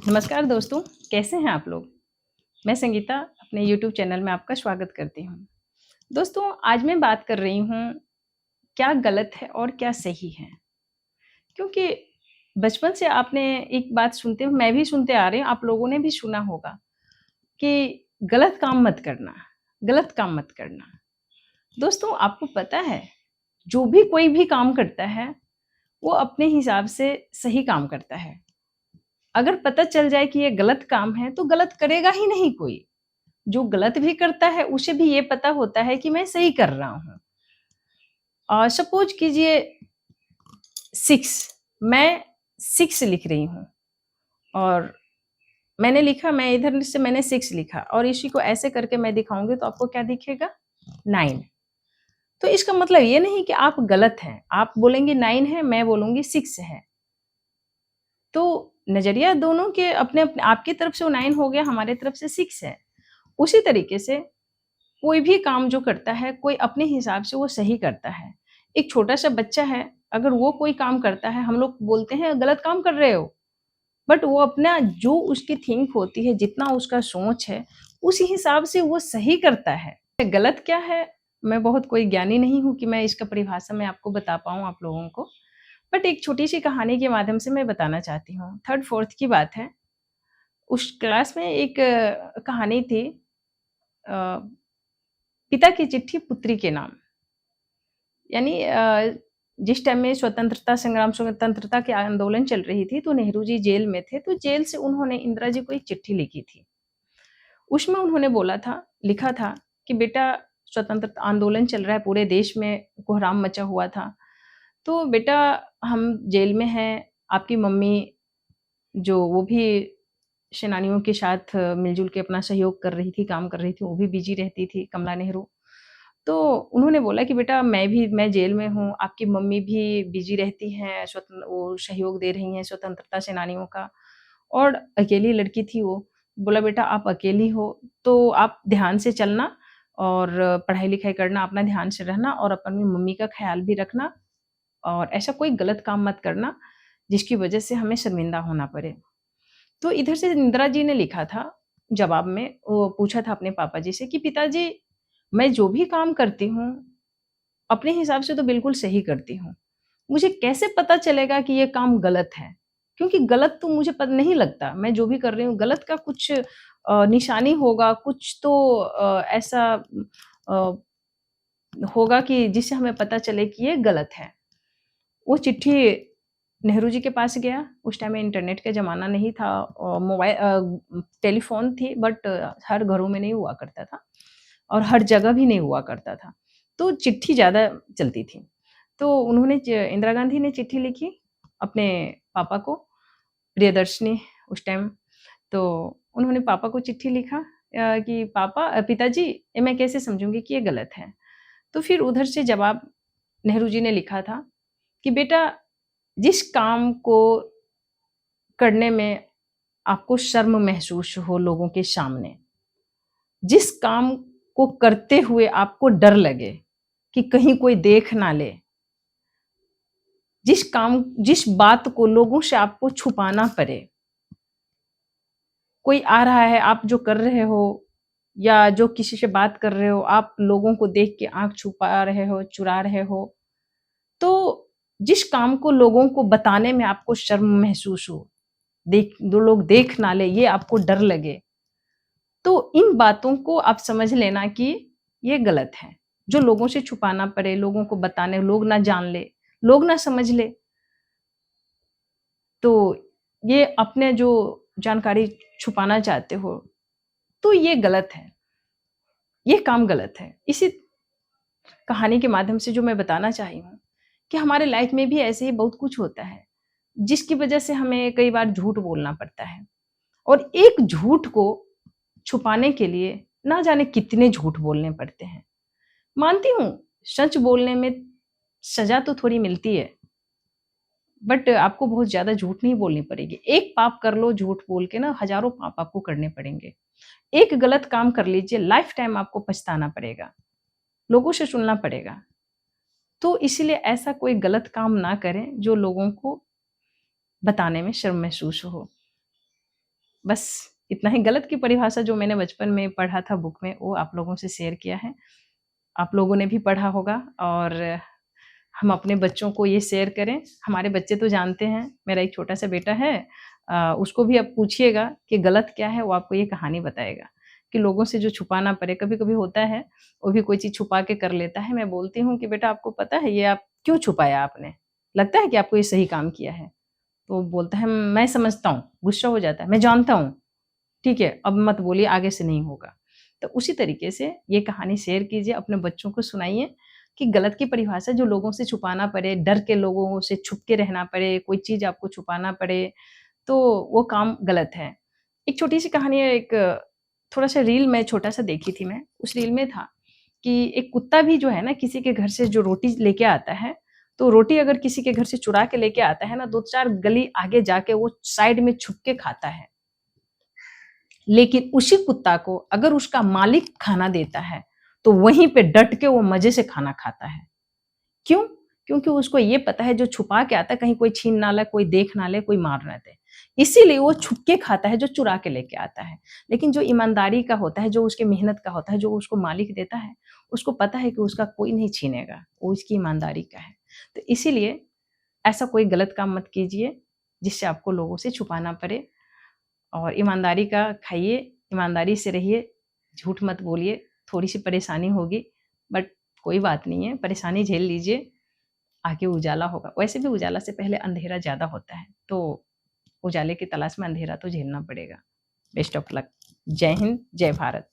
नमस्कार दोस्तों, कैसे हैं आप लोग? मैं संगीता अपने यूट्यूब चैनल में आपका स्वागत करती हूँ। दोस्तों, आज मैं बात कर रही हूँ, क्या गलत है और क्या सही है? क्योंकि बचपन से आपने एक बात सुनते हो, मैं भी सुनते आ रही हूँ, आप लोगों ने भी सुना होगा कि गलत काम मत करना, गलत काम मत करना। दोस्तों, आपको पता है, जो भी कोई भी काम करता है, वो अपने हिसाब से सही काम करता है। अगर पता चल जाए कि ये गलत काम है, तो गलत करेगा ही नहीं कोई। जो गलत भी करता है उसे भी ये पता होता है कि मैं सही कर रहा हूँ। सपोज़ कीजिए 6 मैं 6 लिख रही हूँ और मैंने लिखा मैं इधर से मैंने 6 लिखा और इसी को ऐसे करके मैं दिखाऊँगी तो आपको क्या दिखेगा? 9। तो इसका मतलब ये नहीं कि आप गलत हैं। आप बोलेंगे 9 है, मैं बोलूँगी 6 है। तो नज़रिया दोनों के अपने-अपने आपकी तरफ से वो 9 हो गया, हमारी तरफ से 6 है। उसी तरीके से कोई भी काम जो करता है, कोई अपने हिसाब से वो सही करता है। एक छोटा-सा बच्चा है, अगर वो कोई काम करता है, हम लोग बोलते हैं गलत काम कर रहे हो, बट वो अपना जो उसकी थिंक होती है, जितना उसका सोच है, उसी हिसाब से वो सही करता है। गलत क्या है? मैं बहुत कोई ज्ञानी नहीं हूँ कि मैं इसका परिभाषा मैं आपको बता पाऊँ आप लोगों को, बट एक छोटी-सी कहानी के माध्यम से मैं बताना चाहती हूँ। 3rd-4th की बात है, उस क्लास में एक कहानी थी अ, पिता की चिट्ठी पुत्री के नाम। यानी जिस टाइम में स्वतंत्रता संग्राम, स्वतंत्रता के आंदोलन चल रही थी, तो नेहरू जी जेल में थे, तो जेल से उन्होंने इंदिरा जी को एक चिट्ठी लिखी थी। उसमें उन्होंने बोला था लिखा था कि बेटा स्वतंत्रता आंदोलन चल रहा है, पूरे देश में कोहराम मचा हुआ था। तो बेटा हम जेल में हैं, आपकी मम्मी जो वो भी सेनानियों के साथ मिल-जुल के अपना सहयोग कर रही थी, काम कर रही थी, वो भी बिज़ी रहती थी, कमला नेहरू। तो उन्होंने बोला कि बेटा मैं जेल में हूँ, आपकी मम्मी भी बिज़ी रहती हैं, वो सहयोग दे रही हैं स्वतंत्रता सेनानियों का और अकेली लड़की थी वो। बोला बेटा आप अकेली हो, तो आप ध्यान से चलना और पढ़ाई-लिखाई करना, अपना ध्यान से रहना और अपनी मम्मी का ख़्याल भी रखना और ऐसा कोई गलत काम मत करना, जिसकी वज़ह से हमें शर्मिंदा होना पड़े। तो इधर से इंदिरा जी ने लिखा था, जवाब में वो पूछा था अपने पापा जी से कि पिताजी, मैं जो भी काम करती हूँ, अपने हिसाब से तो बिल्कुल सही करती हूँ। मुझे कैसे पता चलेगा कि ये काम गलत है? क्योंकि गलत तो मुझे नहीं लगता, मैं जो भी कर रही हूँ, गलत का कुछ निशानी होगा, कुछ तो ऐसा अ, होगा कि जिससे हमें पता चले कि ये गलत है। वो चिट्ठी नेहरू जी के पास गया, उस टाइम में इंटरनेट का ज़माना नहीं था टेलीफ़ोन थी बट हर घरों में नहीं हुआ करता था और हर जगह भी नहीं हुआ करता था। तो चिट्ठी ज़्यादा चलती थी। तो इंदिरा गांधी ने चिट्ठी लिखी अपने पापा को, प्रियदर्शनी उस टाइम, तो उन्होंने पापा को चिट्ठी लिखा कि पिताजी ये मैं कैसे समझूँगी कि ये गलत है। तो फिर उधर से जवाब नेहरू जी ने लिखा था कि बेटा जिस काम को करने में आपको शर्म महसूस हो लोगों के सामने, जिस काम को करते हुए आपको डर लगे कि कहीं कोई देख ना ले, जिस बात को लोगों से आपको छुपाना पड़े, कोई आ रहा है, आप जो कर रहे हो या जो किसी से बात कर रहे हो, आप लोगों को देख के आँख छुपा रहे हो, चुरा रहे हो, तो जिस काम को लोगों को बताने में आपको शर्म महसूस हो, 2 लोग देख ना ले, ये आपको डर लगे, तो इन बातों को आप समझ लेना कि ये गलत है। जो लोगों से छुपाना पड़े, लोगों को बताने, लोग ना जान ले, लोग ना समझ ले, तो ये अपने जो जानकारी छुपाना चाहते हो, तो ये गलत है, ये काम गलत है। इसी कहानी के माध्यम से जो मैं बताना चाही हूँ, कि हमारे लाइफ में भी ऐसे ही बहुत कुछ होता है, जिसकी वजह से हमें कई बार झूठ बोलना पड़ता है और एक झूठ को छुपाने के लिए ना जाने कितने झूठ बोलने पड़ते हैं। मानती हूँ, सच बोलने में सज़ा तो थोड़ी मिलती है, बट आपको बहुत ज़्यादा झूठ नहीं बोलनी पड़ेगी। एक पाप कर लो झूठ बोल के ना हज़ारों पाप आपको करने पड़ेंगे। एक गलत काम कर लीजिए, लाइफ़ टाइम आपको पछताना पड़ेगा, लोगों से सुनना पड़ेगा। तो इसीलिए ऐसा कोई गलत काम ना करें, जो लोगों को बताने में शर्म महसूस हो। बस इतना ही। गलत की परिभाषा जो मैंने बचपन में पढ़ा था बुक में, वो आप लोगों से शेयर किया है। आप लोगों ने भी पढ़ा होगा और हम अपने बच्चों को ये शेयर करें। हमारे बच्चे तो जानते हैं, मेरा एक छोटा-सा बेटा है, उसको भी आप पूछिएगा कि गलत क्या है, वो आपको ये कहानी बताएगा कि लोगों से जो छुपा ना पड़े। कभी-कभी होता है, वो भी कोई चीज़ छुपा के कर लेता है। मैं बोलती हूँ कि बेटा आपको पता है ये आप क्यों छुपाया आपने? लगता है कि आपको ये सही काम किया है? तो वो बोलता है मैं समझता हूँ, गुस्सा हो जाता है, मैं जानता हूँ, ठीक है, अब मत बोलिए आगे से नहीं होगा। तो उसी तरीके से ये कहानी शेयर कीजिए, अपने बच्चों को सुनाइए कि गलत की परिभाषा जो लोगों से छुपाना पड़े, डर के लोगों से छुप के रहना पड़े, कोई चीज़ आपको छुपाना पड़े, तो वो काम गलत है। एक छोटी-सी कहानी है, एक थोड़ा-सा रील मैं छोटा-सा देखी थी मैं, उस रील में था कि एक कुत्ता भी जो है ना किसी के घर से जो रोटी लेके आता है, तो रोटी अगर किसी के घर से चुरा के लेके आता है ना, 2-4 गली आगे जाके वो साइड में छुप के खाता है। लेकिन उसी कुत्ता को अगर उसका मालिक खाना देता है, तो वहीं पे डट के वो मज़े से खाना खाता है। क्यों? क्योंकि उसको ये पता है जो छुपा के आता है कहीं कोई छीन ना ले, कोई देख ना ले, कोई मार ना दे। इसीलिए वो छुप के खाता है जो चुरा के लेके आता है। लेकिन जो ईमानदारी का होता है, जो उसके मेहनत का होता है, जो उसको मालिक देता है, उसको पता है कि उसका कोई नहीं छीनेगा, वो उसकी ईमानदारी का है। तो इसीलिए ऐसा कोई गलत काम मत कीजिए, जिससे आपको लोगों से छुपाना पड़े और ईमानदारी का खाइए, ईमानदारी से रहिए, झूठ मत बोलिए। थोड़ी-सी परेशानी होगी, बट कोई बात नहीं है, परेशानी झेल लीजिए, आगे उजाला होगा। वैसे भी उजाला से पहले अंधेरा ज़्यादा होता है, तो उजाले की तलाश में अंधेरा तो झेलना पड़ेगा। Best of luck. जय हिंद, जय भारत।